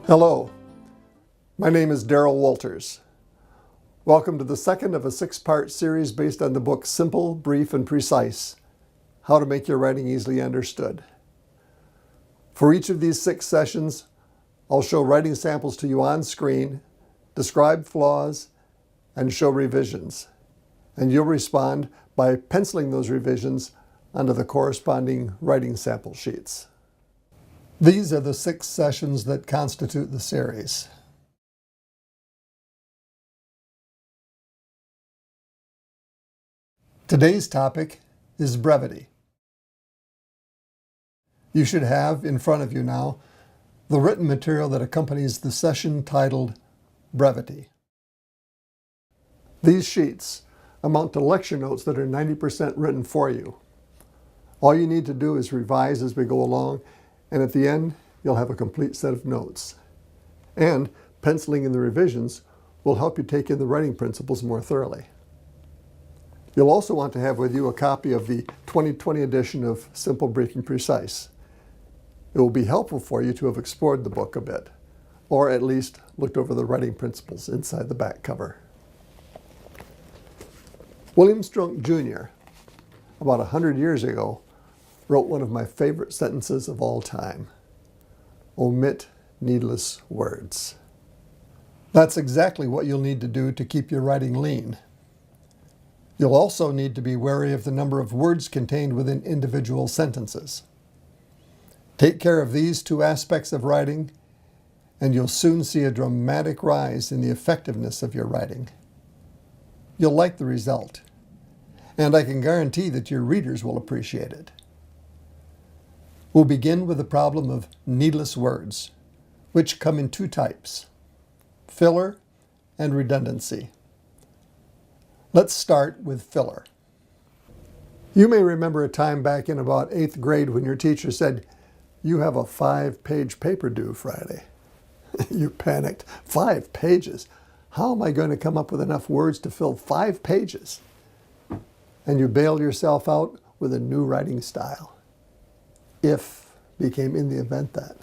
Hello, my name is Darrell Walters. Welcome to the second of a six-part series based on the book Simple, Brief, and Precise: How to Make Your Writing Easily Understood. For each of these 6 sessions, I'll show writing samples to you on screen, describe flaws, and show revisions. And you'll respond by penciling those revisions onto the corresponding writing sample sheets. These are the 6 sessions that constitute the series. Today's topic is brevity. You should have in front of you now the written material that accompanies the session titled Brevity. These sheets amount to lecture notes that are 90% written for you. All you need to do is revise as we go along, and at the end, you'll have a complete set of notes. And penciling in the revisions will help you take in the writing principles more thoroughly. You'll also want to have with you a copy of the 2020 edition of Simple, Brief, and Precise. It will be helpful for you to have explored the book a bit, or at least looked over the writing principles inside the back cover. William Strunk Jr., about 100 years ago, wrote one of my favorite sentences of all time: omit needless words. That's exactly what you'll need to do to keep your writing lean. You'll also need to be wary of the number of words contained within individual sentences. Take care of these 2 aspects of writing, and you'll soon see a dramatic rise in the effectiveness of your writing. You'll like the result, and I can guarantee that your readers will appreciate it. We'll begin with the problem of needless words, which come in 2 types: filler and redundancy. Let's start with filler. You may remember a time back in about 8th grade when your teacher said, "You have a 5-page paper due Friday." You panicked. 5 pages? How am I going to come up with enough words to fill 5 pages? And you bailed yourself out with a new writing style. If became in the event that.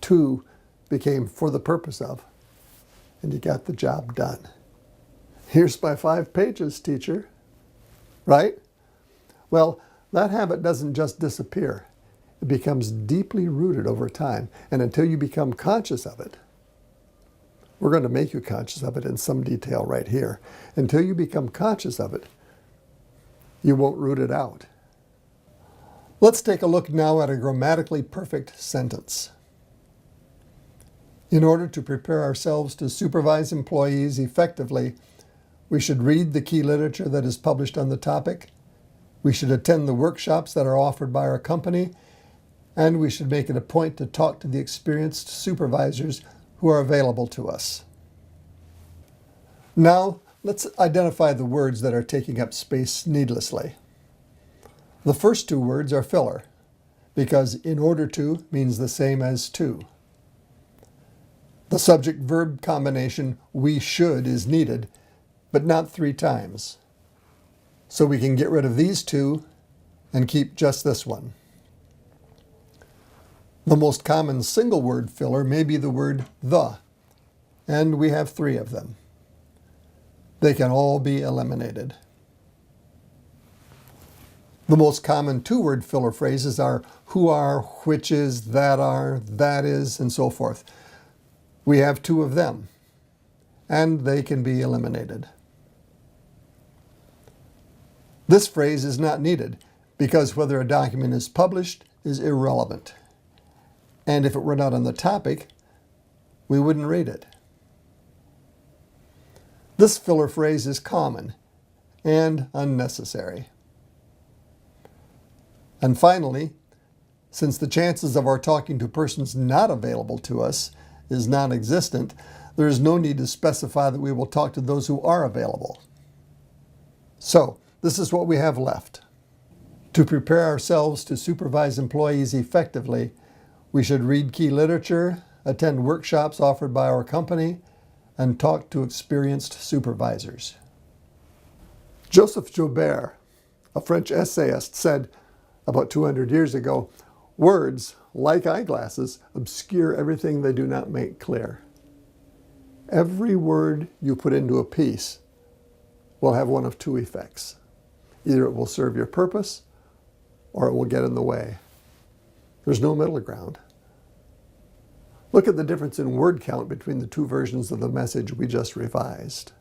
To became for the purpose of. And you got the job done. Here's my 5 pages, teacher. Right? Well, that habit doesn't just disappear. It becomes deeply rooted over time. And until you become conscious of it, we're going to make you conscious of it in some detail right here. Until you become conscious of it, you won't root it out. Let's take a look now at a grammatically perfect sentence. In order to prepare ourselves to supervise employees effectively, we should read the key literature that is published on the topic, we should attend the workshops that are offered by our company, and we should make it a point to talk to the experienced supervisors who are available to us. Now, let's identify the words that are taking up space needlessly. The first 2 words are filler, because in order to means the same as to. The subject-verb combination we should is needed, but not 3 times. So we can get rid of these 2 and keep just this one. The most common single word filler may be the word the, and we have 3 of them. They can all be eliminated. The most common 2-word filler phrases are who are, which is, that is, and so forth. We have 2 of them, and they can be eliminated. This phrase is not needed because whether a document is published is irrelevant. And if it were not on the topic, we wouldn't read it. This filler phrase is common and unnecessary. And finally, since the chances of our talking to persons not available to us is non-existent, there is no need to specify that we will talk to those who are available. So, this is what we have left. To prepare ourselves to supervise employees effectively, we should read key literature, attend workshops offered by our company, and talk to experienced supervisors. Joseph Joubert, a French essayist, said about 200 years ago, "Words, like eyeglasses, obscure everything they do not make clear." Every word you put into a piece will have one of two effects. Either it will serve your purpose or it will get in the way. There's no middle ground. Look at the difference in word count between the two versions of the message we just revised.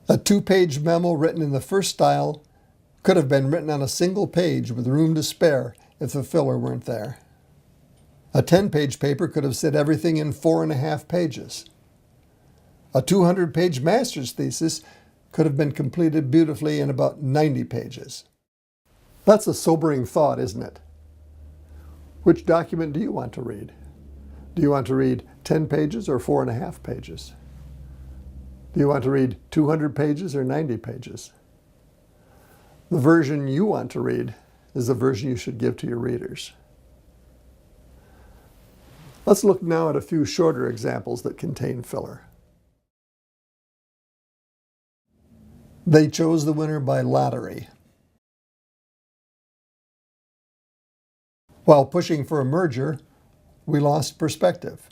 A 2-page memo written in the first style could have been written on a single page with room to spare if the filler weren't there. A 10-page paper could have said everything in 4.5 pages. A 200-page master's thesis could have been completed beautifully in about 90 pages. That's a sobering thought, isn't it? Which document do you want to read? Do you want to read 10 pages or 4.5 pages? Do you want to read 200 pages or 90 pages? The version you want to read is the version you should give to your readers. Let's look now at a few shorter examples that contain filler. They chose the winner by lottery. While pushing for a merger, we lost perspective.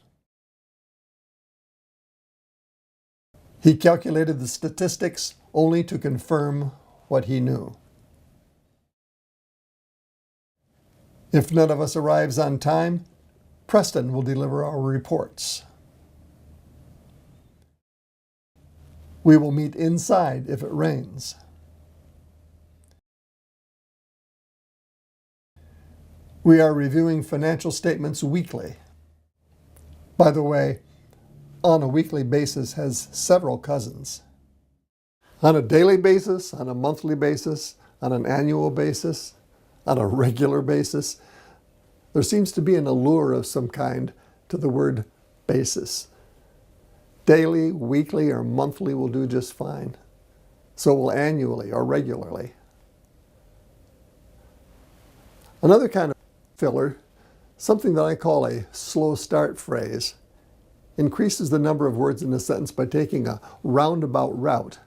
He calculated the statistics only to confirm what he knew. If none of us arrives on time, Preston will deliver our reports. We will meet inside if it rains. We are reviewing financial statements weekly. By the way, on a weekly basis has several cousins. On a daily basis, on a monthly basis, on an annual basis, on a regular basis, there seems to be an allure of some kind to the word basis. Daily, weekly, or monthly will do just fine. So will annually or regularly. Another kind of filler, something that I call a slow start phrase, increases the number of words in a sentence by taking a roundabout route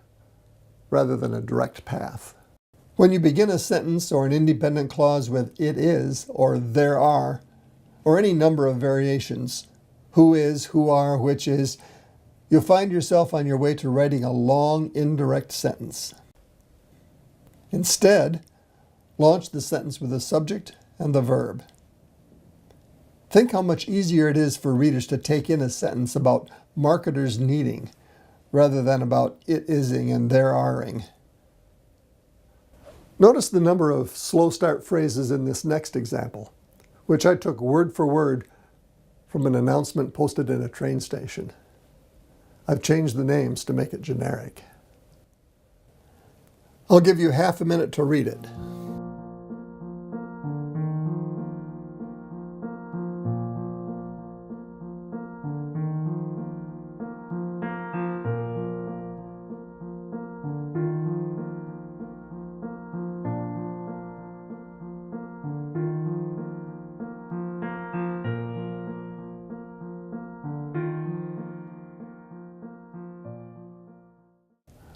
rather than a direct path. When you begin a sentence or an independent clause with "it is" or "there are," or any number of variations, who is, who are, which is, you'll find yourself on your way to writing a long, indirect sentence. Instead, launch the sentence with the subject and the verb. Think how much easier it is for readers to take in a sentence about marketers needing rather than about it ising and there areing. Notice the number of slow start phrases in this next example, which I took word for word from an announcement posted in a train station. I've changed the names to make it generic. I'll give you half a minute to read it.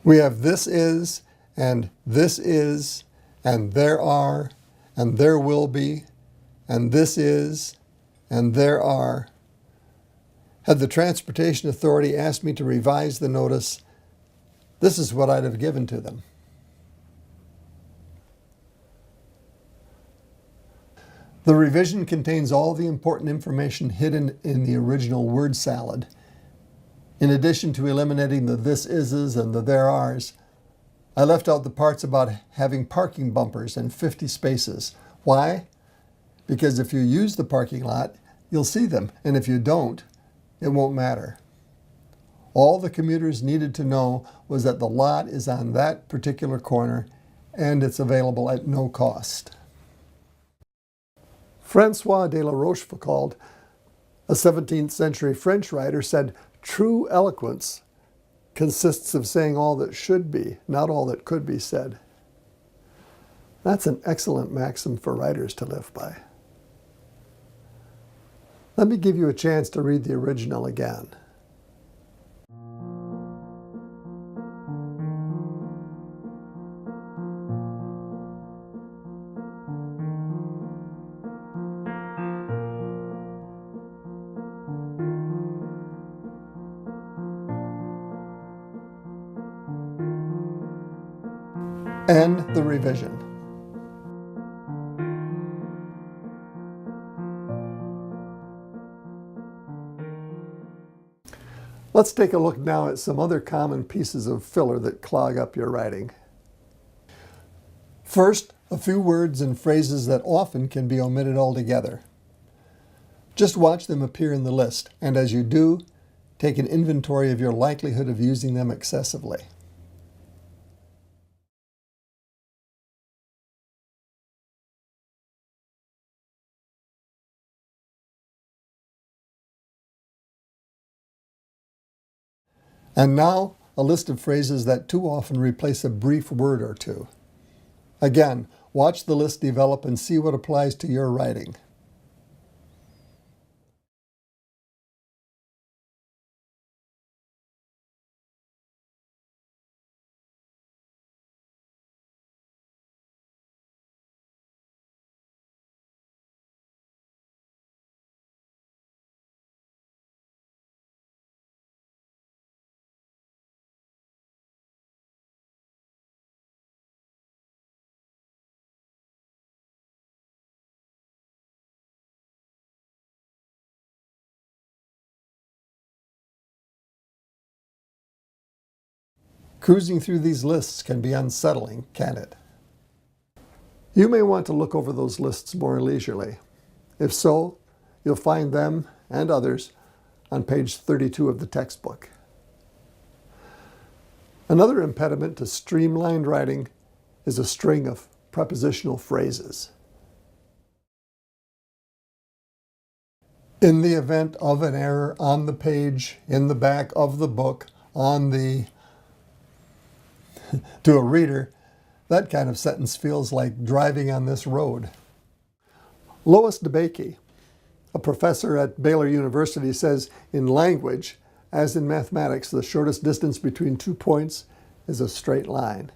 We have "this is," and "this is," and "there are," and "there will be," and "this is," and "there are." Had the Transportation Authority asked me to revise the notice, this is what I'd have given to them. The revision contains all the important information hidden in the original word salad. In addition to eliminating the "this is's" and the "there are's," I left out the parts about having parking bumpers and 50 spaces. Why? Because if you use the parking lot, you'll see them, and if you don't, it won't matter. All the commuters needed to know was that the lot is on that particular corner and it's available at no cost. François de la Rochefoucauld, a 17th century French writer, said, "True eloquence consists of saying all that should be, not all that could be said." That's an excellent maxim for writers to live by. Let me give you a chance to read the original again. and the revision. Let's take a look now at some other common pieces of filler that clog up your writing. First, a few words and phrases that often can be omitted altogether. Just watch them appear in the list, and as you do, take an inventory of your likelihood of using them excessively. And now, a list of phrases that too often replace a brief word or two. Again, watch the list develop and see what applies to your writing. Cruising through these lists can be unsettling, can't it? You may want to look over those lists more leisurely. If so, you'll find them and others on page 32 of the textbook. Another impediment to streamlined writing is a string of prepositional phrases. In the event of an error on the page, in the back of the book, to a reader, that kind of sentence feels like driving on this road. Lois DeBakey, a professor at Baylor University, says in language, as in mathematics, the shortest distance between 2 points is a straight line.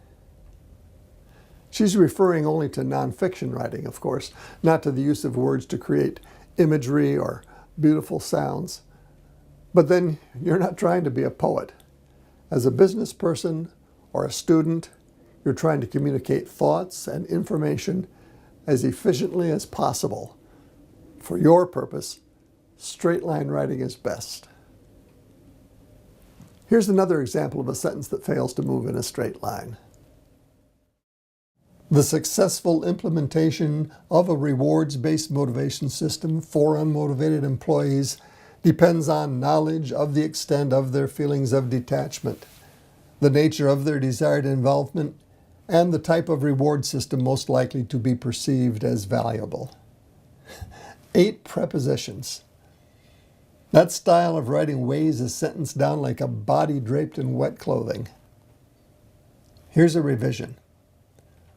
She's referring only to nonfiction writing, of course, not to the use of words to create imagery or beautiful sounds. But then you're not trying to be a poet. As a business person or a student, you're trying to communicate thoughts and information as efficiently as possible. For your purpose, straight line writing is best. Here's another example of a sentence that fails to move in a straight line. The successful implementation of a rewards-based motivation system for unmotivated employees depends on knowledge of the extent of their feelings of detachment, the nature of their desired involvement, and the type of reward system most likely to be perceived as valuable. 8 prepositions. That style of writing weighs a sentence down like a body draped in wet clothing. Here's a revision.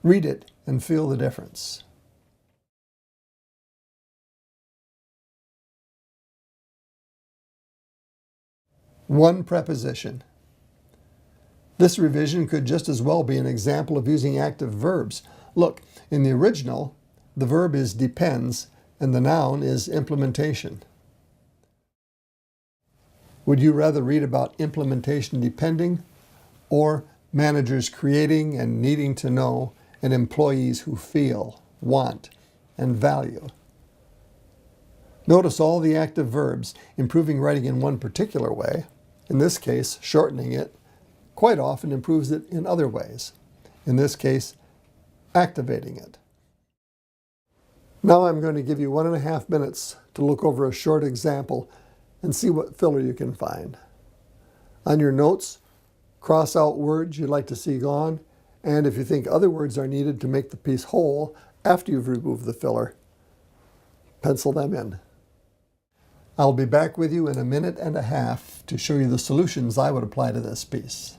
Read it and feel the difference. One preposition. This revision could just as well be an example of using active verbs. Look, in the original, the verb is depends and the noun is implementation. Would you rather read about implementation depending or managers creating and needing to know and employees who feel, want, and value? Notice all the active verbs, improving writing in one particular way, in this case, shortening it, quite often improves it in other ways. In this case, activating it. Now I'm going to give you 1.5 minutes to look over a short example and see what filler you can find. On your notes, cross out words you'd like to see gone, and if you think other words are needed to make the piece whole after you've removed the filler, pencil them in. I'll be back with you in 1.5 minutes to show you the solutions I would apply to this piece.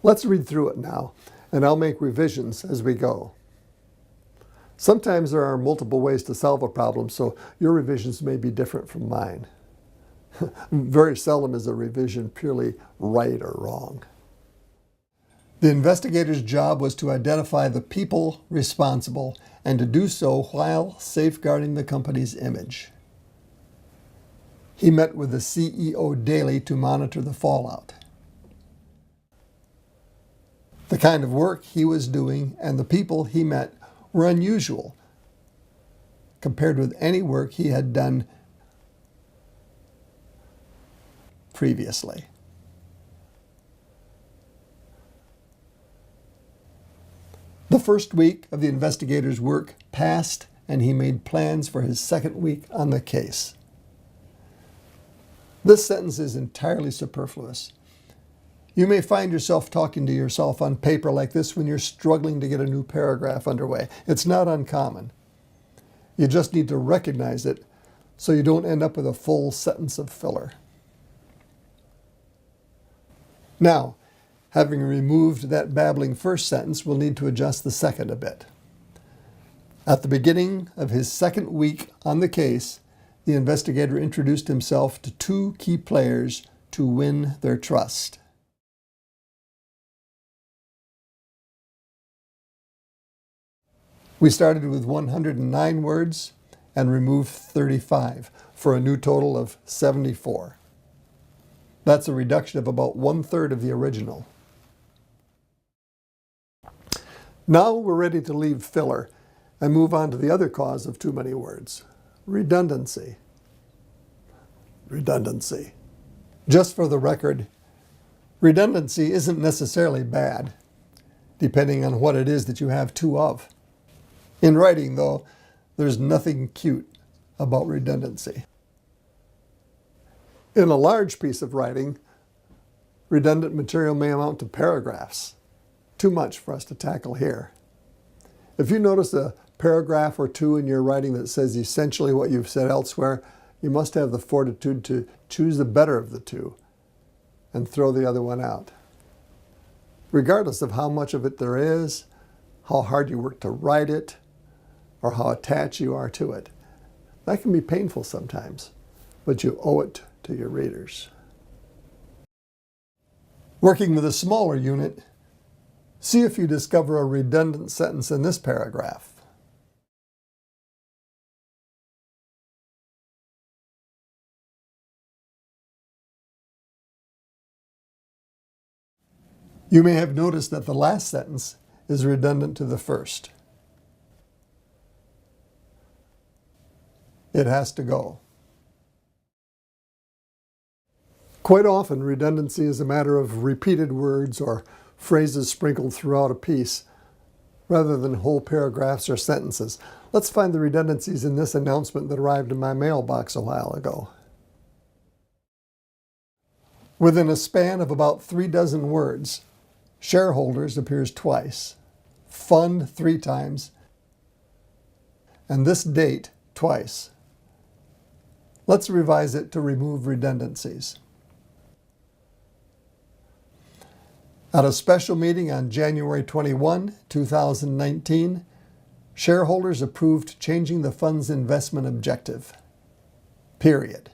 Let's read through it now, and I'll make revisions as we go. Sometimes there are multiple ways to solve a problem, so your revisions may be different from mine. Very seldom is a revision purely right or wrong. The investigator's job was to identify the people responsible and to do so while safeguarding the company's image. He met with the CEO daily to monitor the fallout. The kind of work he was doing and the people he met were unusual compared with any work he had done previously. The first week of the investigator's work passed, and he made plans for his second week on the case. This sentence is entirely superfluous. You may find yourself talking to yourself on paper like this when you're struggling to get a new paragraph underway. It's not uncommon. You just need to recognize it so you don't end up with a full sentence of filler. Now, having removed that babbling first sentence, we'll need to adjust the second a bit. At the beginning of his second week on the case, the investigator introduced himself to two key players to win their trust. We started with 109 words and removed 35 for a new total of 74. That's a reduction of about 1/3 of the original. Now we're ready to leave filler and move on to the other cause of too many words, redundancy. Redundancy. Just for the record, redundancy isn't necessarily bad, depending on what it is that you have two of. In writing, though, there's nothing cute about redundancy. In a large piece of writing, redundant material may amount to paragraphs. Too much for us to tackle here. If you notice a paragraph or two in your writing that says essentially what you've said elsewhere, you must have the fortitude to choose the better of the two and throw the other one out. Regardless of how much of it there is, how hard you work to write it, or how attached you are to it. That can be painful sometimes, but you owe it to your readers. Working with a smaller unit, see if you discover a redundant sentence in this paragraph. You may have noticed that the last sentence is redundant to the first. It has to go. Quite often, redundancy is a matter of repeated words or phrases sprinkled throughout a piece, rather than whole paragraphs or sentences. Let's find the redundancies in this announcement that arrived in my mailbox a while ago. Within a span of about 36 words, shareholders appears twice, fund 3 times, and this date twice. Let's revise it to remove redundancies. At a special meeting on January 21, 2019, shareholders approved changing the fund's investment objective. Period.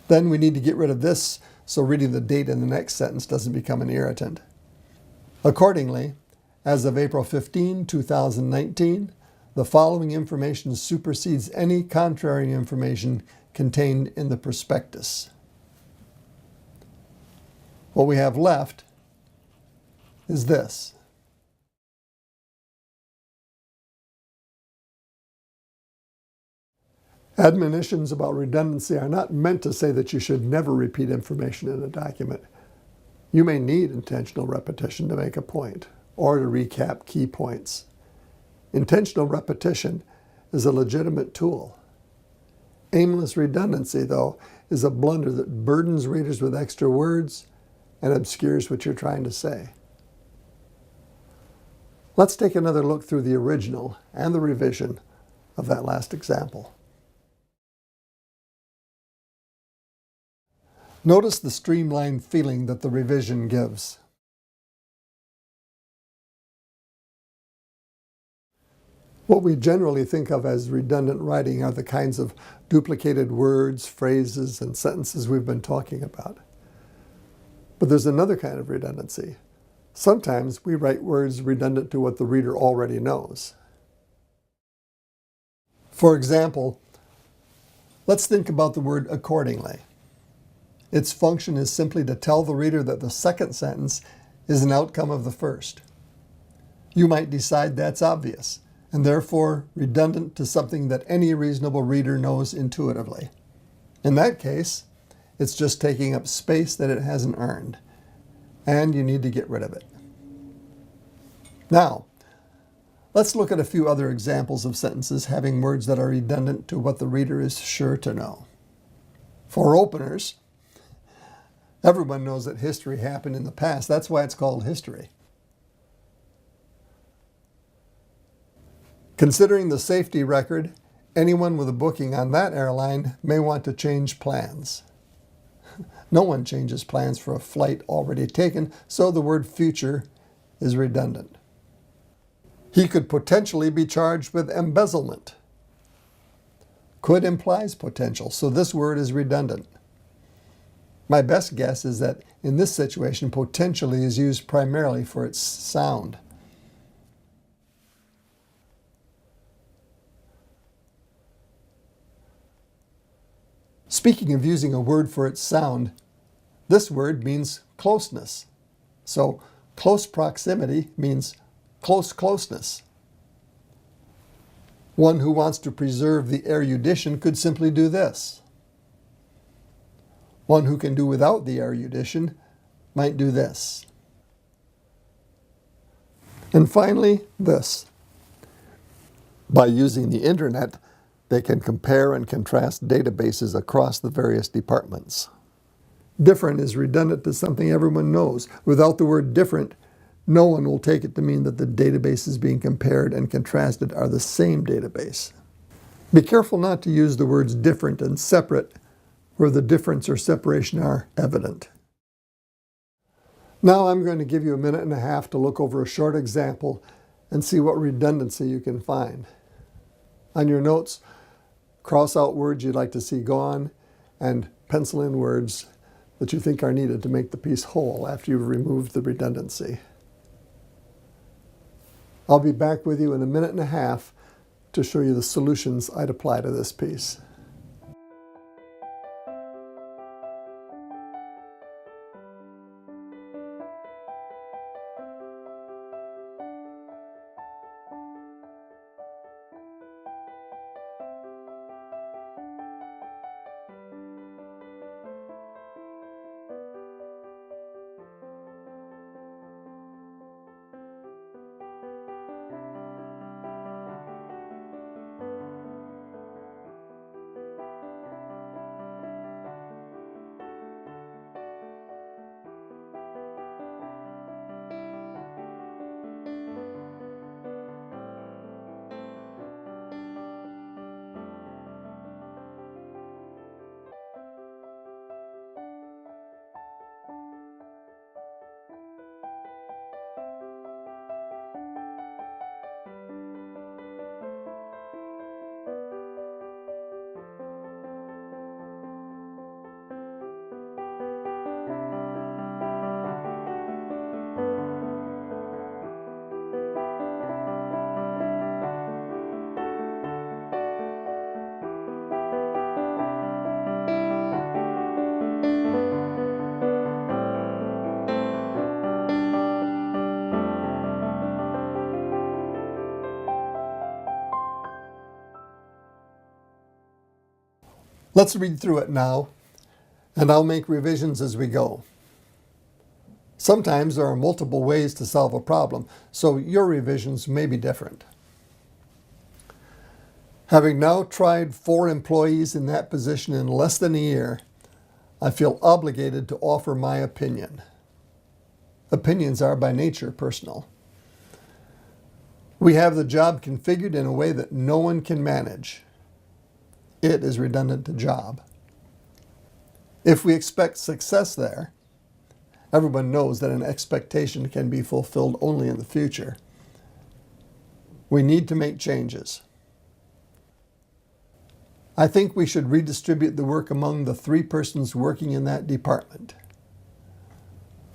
Then we need to get rid of this so reading the date in the next sentence doesn't become an irritant. Accordingly, as of April 15, 2019, the following information supersedes any contrary information contained in the prospectus. What we have left is this. Admonitions about redundancy are not meant to say that you should never repeat information in a document. You may need intentional repetition to make a point or to recap key points. Intentional repetition is a legitimate tool. Aimless redundancy, though, is a blunder that burdens readers with extra words and obscures what you're trying to say. Let's take another look through the original and the revision of that last example. Notice the streamlined feeling that the revision gives. What we generally think of as redundant writing are the kinds of duplicated words, phrases, and sentences we've been talking about. But there's another kind of redundancy. Sometimes we write words redundant to what the reader already knows. For example, let's think about the word accordingly. Its function is simply to tell the reader that the second sentence is an outcome of the first. You might decide that's obvious, and therefore redundant to something that any reasonable reader knows intuitively. In that case, it's just taking up space that it hasn't earned, and you need to get rid of it. Now, let's look at a few other examples of sentences having words that are redundant to what the reader is sure to know. For openers, everyone knows that history happened in the past. That's why it's called history. Considering the safety record, anyone with a booking on that airline may want to change plans. No one changes plans for a flight already taken, so the word future is redundant. He could potentially be charged with embezzlement. Could implies potential, so this word is redundant. My best guess is that in this situation, potentially is used primarily for its sound. Speaking of using a word for its sound, this word means closeness. So close proximity means close closeness. One who wants to preserve the erudition could simply do this. One who can do without the erudition might do this. And finally, this. By using the internet, they can compare and contrast databases across the various departments. Different is redundant to something everyone knows. Without the word different, no one will take it to mean that the databases being compared and contrasted are the same database. Be careful not to use the words different and separate where the difference or separation are evident. Now I'm going to give you a minute and a half to look over a short example and see what redundancy you can find. On your notes, cross out words you'd like to see gone and pencil in words that you think are needed to make the piece whole after you've removed the redundancy. I'll be back with you in a minute and a half to show you the solutions I'd apply to this piece. Let's read through it now, and I'll make revisions as we go. Sometimes there are multiple ways to solve a problem, so your revisions may be different. Having now tried 4 employees in that position in less than a year, I feel obligated to offer my opinion. Opinions are by nature personal. We have the job configured in a way that no one can manage. It is redundant to job. If we expect success there, everyone knows that an expectation can be fulfilled only in the future. We need to make changes. I think we should redistribute the work among the 3 persons working in that department.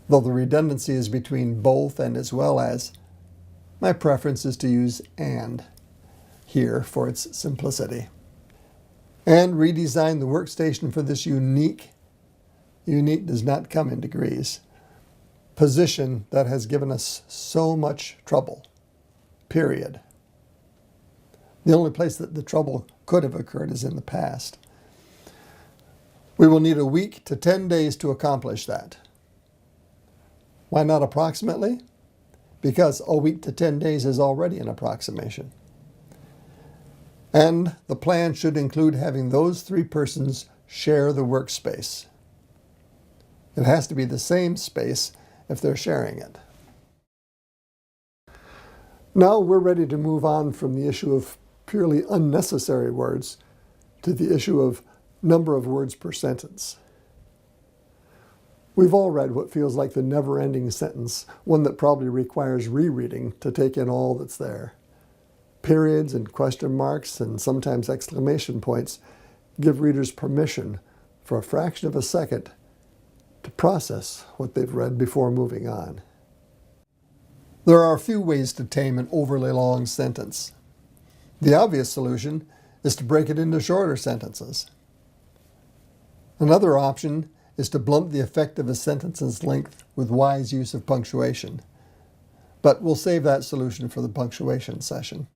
Though the redundancy is between both and as well as, my preference is to use and here for its simplicity. And redesign the workstation for this unique does not come in degrees, position that has given us so much trouble, period. The only place that the trouble could have occurred is in the past. We will need a week to 10 days to accomplish that. Why not approximately? Because a week to 10 days is already an approximation. And the plan should include having those 3 persons share the workspace. It has to be the same space if they're sharing it. Now we're ready to move on from the issue of purely unnecessary words to the issue of number of words per sentence. We've all read what feels like the never-ending sentence, one that probably requires rereading to take in all that's there. Periods and question marks and sometimes exclamation points give readers permission for a fraction of a second to process what they've read before moving on. There are a few ways to tame an overly long sentence. The obvious solution is to break it into shorter sentences. Another option is to blunt the effect of a sentence's length with wise use of punctuation. But we'll save that solution for the punctuation session.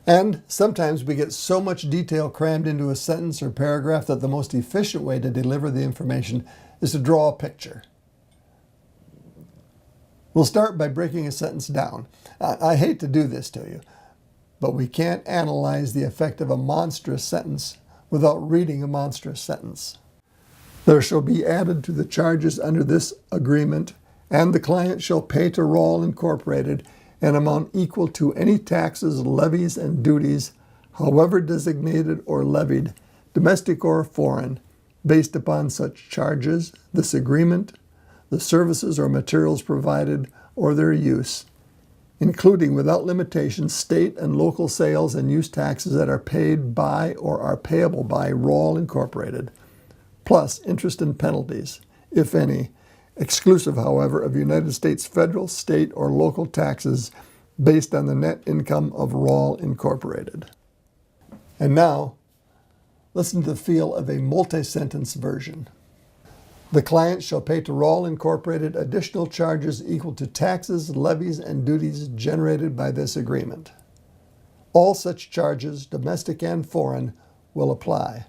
And sometimes we get so much detail crammed into a sentence or paragraph that the most efficient way to deliver the information is to draw a picture. We'll start by breaking a sentence down. I hate to do this to you, but we can't analyze the effect of a monstrous sentence without reading a monstrous sentence. There shall be added to the charges under this agreement, and the client shall pay to Rawle Incorporated an amount equal to any taxes, levies, and duties, however designated or levied, domestic or foreign, based upon such charges, this agreement, the services or materials provided, or their use, including without limitation state and local sales and use taxes that are paid by or are payable by Rawle Incorporated, plus interest and penalties, if any, exclusive, however, of United States federal, state, or local taxes based on the net income of Rawle Incorporated. And now, listen to the feel of a multi-sentence version. The client shall pay to Rawle Incorporated additional charges equal to taxes, levies, and duties generated by this agreement. All such charges, domestic and foreign, will apply.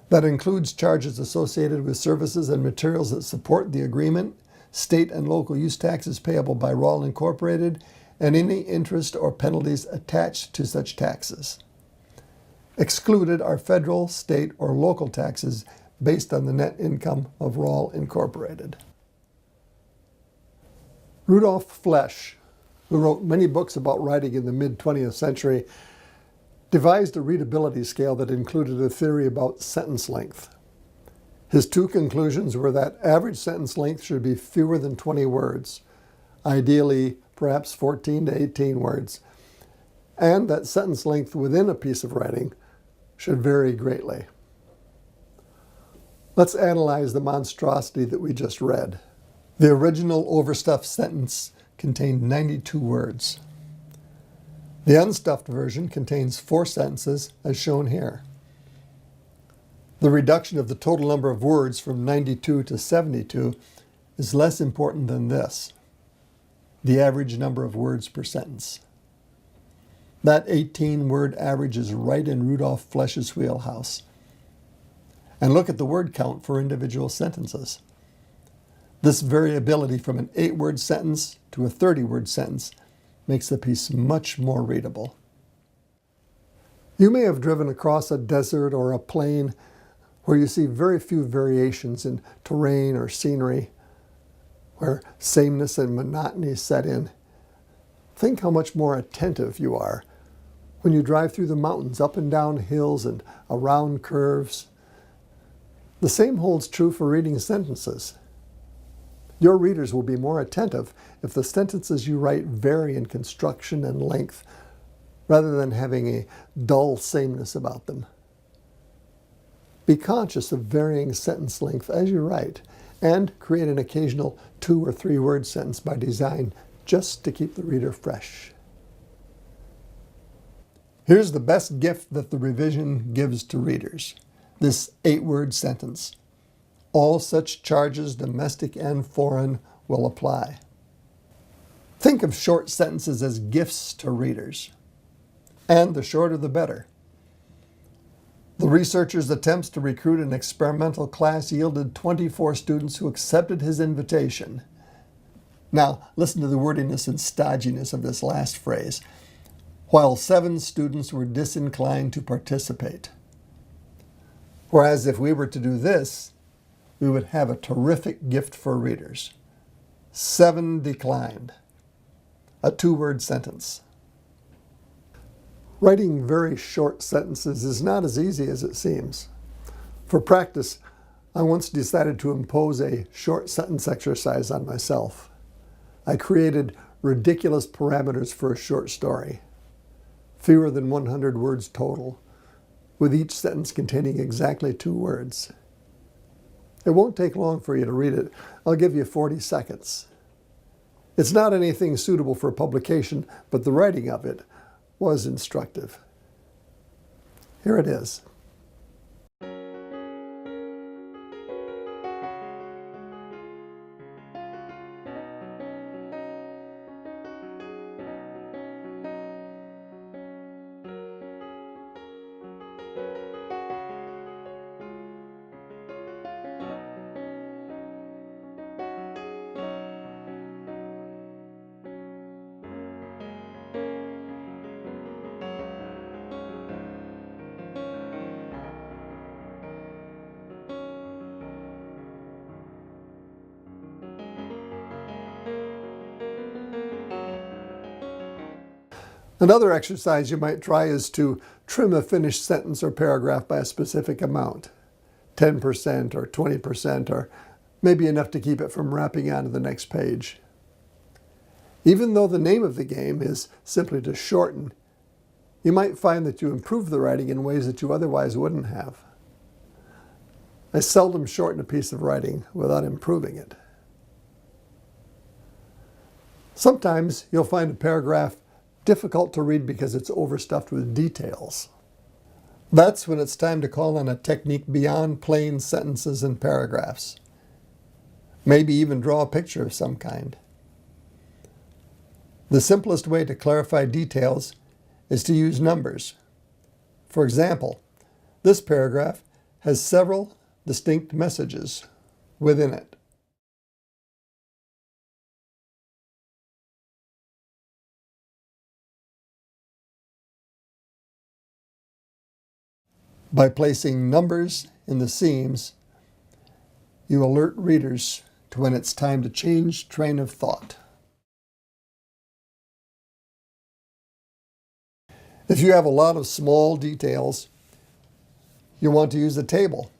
That includes charges associated with services and materials that support the agreement, state and local use taxes payable by Rawle Incorporated, and any interest or penalties attached to such taxes. Excluded are federal, state, or local taxes based on the net income of Rawle Incorporated. Rudolf Flesch, who wrote many books about writing in the mid-20th century, devised a readability scale that included a theory about sentence length. His 2 conclusions were that average sentence length should be fewer than 20 words, ideally perhaps 14 to 18 words, and that sentence length within a piece of writing should vary greatly. Let's analyze the monstrosity that we just read. The original overstuffed sentence contained 92 words. The unstuffed version contains 4 sentences, as shown here. The reduction of the total number of words from 92 to 72 is less important than this: the average number of words per sentence. That 18-word average is right in Rudolf Flesch's wheelhouse. And look at the word count for individual sentences. This variability from an 8-word sentence to a 30-word sentence makes the piece much more readable. You may have driven across a desert or a plain where you see very few variations in terrain or scenery, where sameness and monotony set in. Think how much more attentive you are when you drive through the mountains, up and down hills and around curves. The same holds true for reading sentences. Your readers will be more attentive if the sentences you write vary in construction and length, rather than having a dull sameness about them. Be conscious of varying sentence length as you write, and create an occasional 2 or 3 word sentence by design just to keep the reader fresh. Here's the best gift that the revision gives to readers. This 8-word sentence. All such charges, domestic and foreign, will apply. Think of short sentences as gifts to readers. And the shorter the better. The researcher's attempts to recruit an experimental class yielded 24 students who accepted his invitation. Now, listen to the wordiness and stodginess of this last phrase. While 7 students were disinclined to participate. Whereas if we were to do this, we would have a terrific gift for readers. 7 declined. A 2-word sentence. Writing very short sentences is not as easy as it seems. For practice, I once decided to impose a short sentence exercise on myself. I created ridiculous parameters for a short story. Fewer than 100 words total, with each sentence containing exactly 2 words. It won't take long for you to read it. I'll give you 40 seconds. It's not anything suitable for publication, but the writing of it was instructive. Here it is. Another exercise you might try is to trim a finished sentence or paragraph by a specific amount, 10% or 20%, or maybe enough to keep it from wrapping onto the next page. Even though the name of the game is simply to shorten, you might find that you improve the writing in ways that you otherwise wouldn't have. I seldom shorten a piece of writing without improving it. Sometimes you'll find a paragraph difficult to read because it's overstuffed with details. That's when it's time to call on a technique beyond plain sentences and paragraphs. Maybe even draw a picture of some kind. The simplest way to clarify details is to use numbers. For example, this paragraph has several distinct messages within it. By placing numbers in the seams, you alert readers to when it's time to change train of thought. If you have a lot of small details, you want to use a table.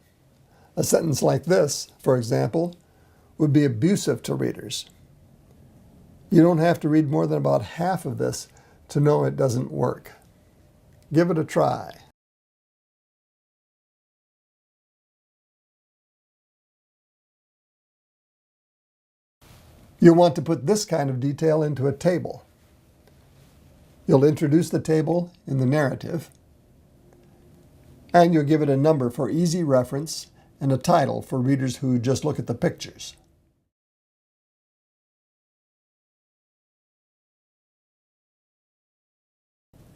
A sentence like this, for example, would be abusive to readers. You don't have to read more than about half of this to know it doesn't work. Give it a try. You'll want to put this kind of detail into a table. You'll introduce the table in the narrative, and you'll give it a number for easy reference and a title for readers who just look at the pictures.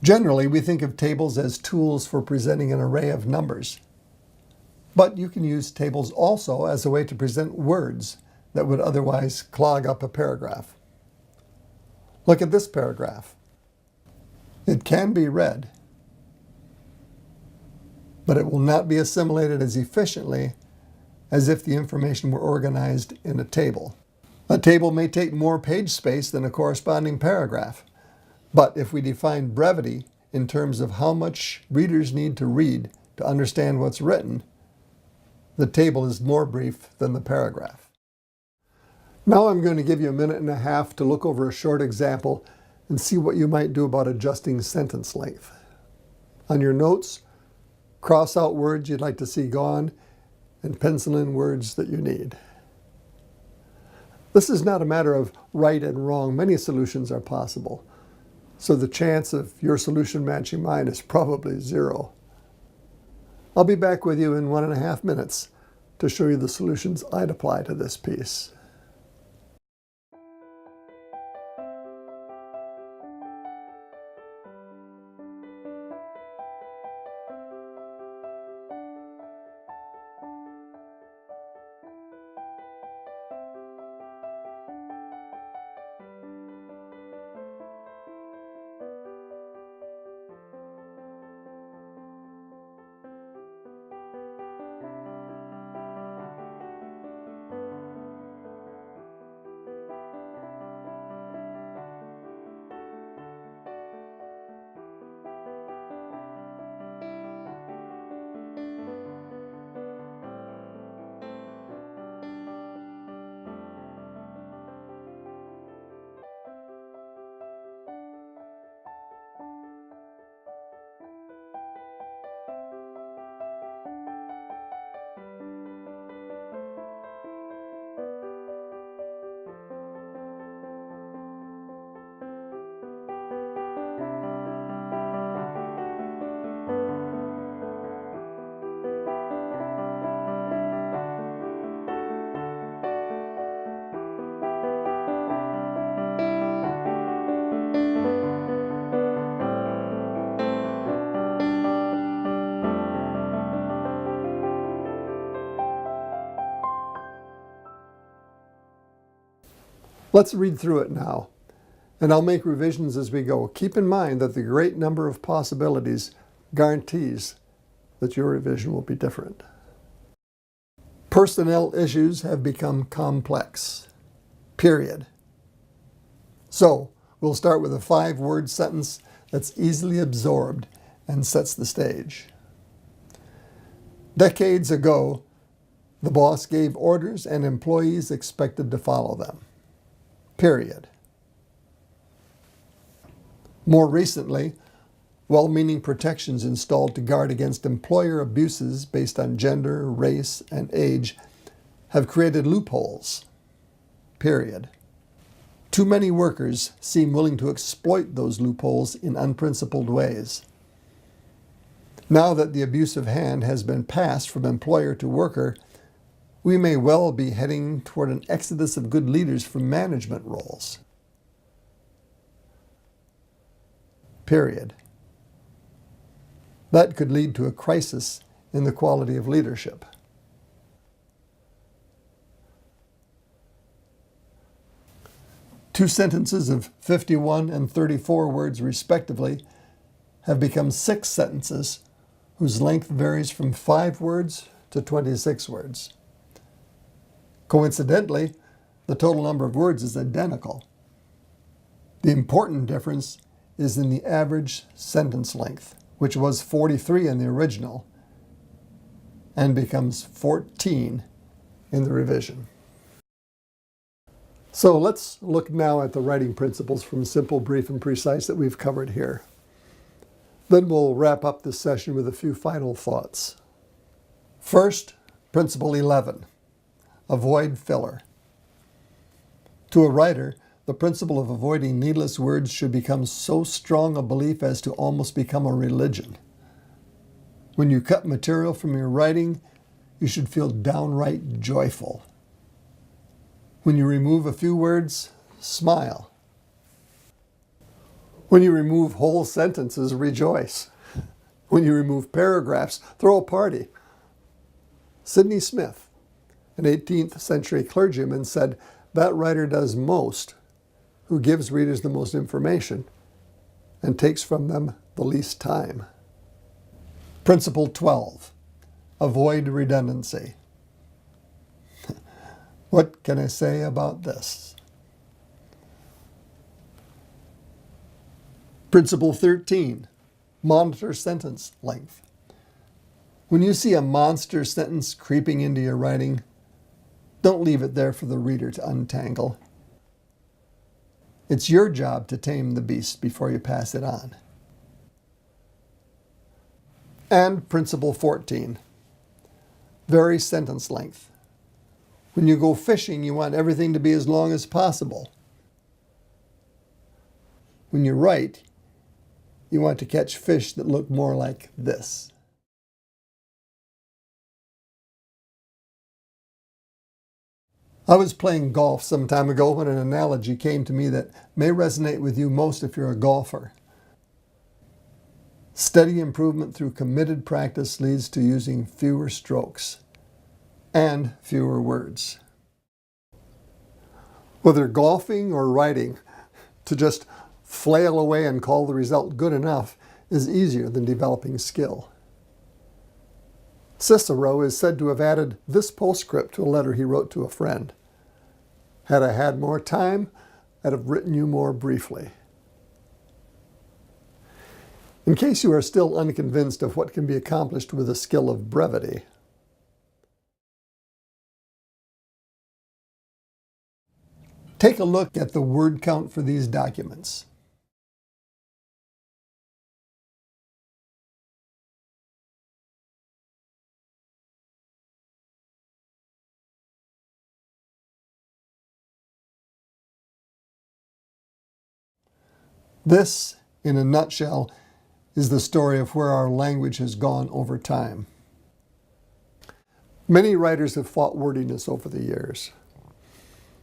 Generally, we think of tables as tools for presenting an array of numbers. But you can use tables also as a way to present words that would otherwise clog up a paragraph. Look at this paragraph. It can be read, but it will not be assimilated as efficiently as if the information were organized in a table. A table may take more page space than a corresponding paragraph, but if we define brevity in terms of how much readers need to read to understand what's written, The table is more brief than the paragraph. Now I'm going to give you a minute and a half to look over a short example and see what you might do about adjusting sentence length. On your notes, cross out words you'd like to see gone and pencil in words that you need. This is not a matter of right and wrong. Many solutions are possible, so the chance of your solution matching mine is probably 0. I'll be back with you in 1.5 minutes to show you the solutions I'd apply to this piece. Let's read through it now, and I'll make revisions as we go. Keep in mind that the great number of possibilities guarantees that your revision will be different. Personnel issues have become complex, period. So, we'll start with a 5-word sentence that's easily absorbed and sets the stage. Decades ago, the boss gave orders and employees expected to follow them. Period. More recently, well-meaning protections installed to guard against employer abuses based on gender, race, and age have created loopholes. Period. Too many workers seem willing to exploit those loopholes in unprincipled ways. Now that the abusive hand has been passed from employer to worker, we may well be heading toward an exodus of good leaders from management roles. Period. That could lead to a crisis in the quality of leadership. Two sentences of 51 and 34 words respectively have become 6 sentences whose length varies from 5 words to 26 words. Coincidentally, the total number of words is identical. The important difference is in the average sentence length, which was 43 in the original and becomes 14 in the revision. So let's look now at the writing principles from simple, brief, and precise that we've covered here. Then we'll wrap up this session with a few final thoughts. First, Principle 11. Avoid filler. To a writer, the principle of avoiding needless words should become so strong a belief as to almost become a religion. When you cut material from your writing, you should feel downright joyful. When you remove a few words, smile. When you remove whole sentences, rejoice. When you remove paragraphs, throw a party. Sidney Smith, an 18th century clergyman, said, "That writer does most who gives readers the most information and takes from them the least time." Principle 12. Avoid redundancy. What can I say about this? Principle 13. Monitor sentence length. When you see a monster sentence creeping into your writing, don't leave it there for the reader to untangle. It's your job to tame the beast before you pass it on. And principle 14, vary sentence length. When you go fishing, you want everything to be as long as possible. When you write, you want to catch fish that look more like this. I was playing golf some time ago when an analogy came to me that may resonate with you most if you're a golfer. Steady improvement through committed practice leads to using fewer strokes and fewer words. Whether golfing or writing, to just flail away and call the result good enough is easier than developing skill. Cicero is said to have added this postscript to a letter he wrote to a friend. Had I had more time, I'd have written you more briefly. In case you are still unconvinced of what can be accomplished with the skill of brevity, take a look at the word count for these documents. This, in a nutshell, is the story of where our language has gone over time. Many writers have fought wordiness over the years.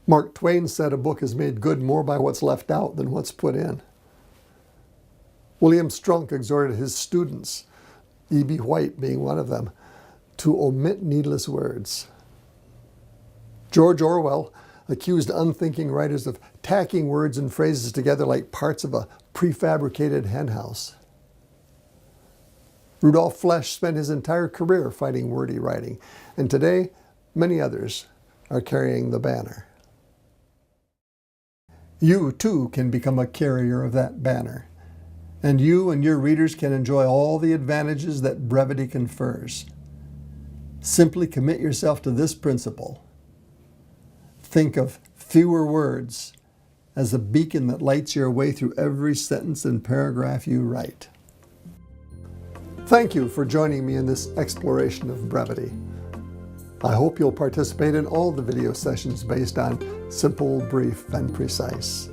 Mark Twain said a book is made good more by what's left out than what's put in. William Strunk exhorted his students, E.B. White being one of them, to omit needless words. George Orwell accused unthinking writers of tacking words and phrases together like parts of a prefabricated henhouse. Rudolf Flesch spent his entire career fighting wordy writing, and today many others are carrying the banner. You too can become a carrier of that banner, and you and your readers can enjoy all the advantages that brevity confers. Simply commit yourself to this principle. Think of fewer words as a beacon that lights your way through every sentence and paragraph you write. Thank you for joining me in this exploration of brevity. I hope you'll participate in all the video sessions based on simple, brief, and precise.